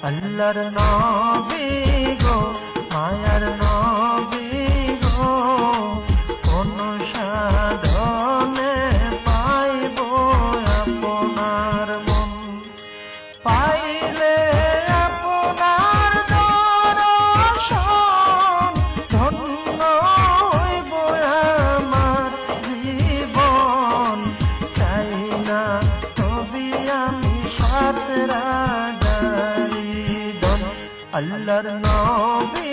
আল্লাহর নবী গো মায়ার নবী গো কোন সাধনে পাইব আপনার মন পাইলে আপনার দর্শন ধন্য হইব আমার জীবন চাই না তবে আমি সাত রাজার দন আল্লাহর নবী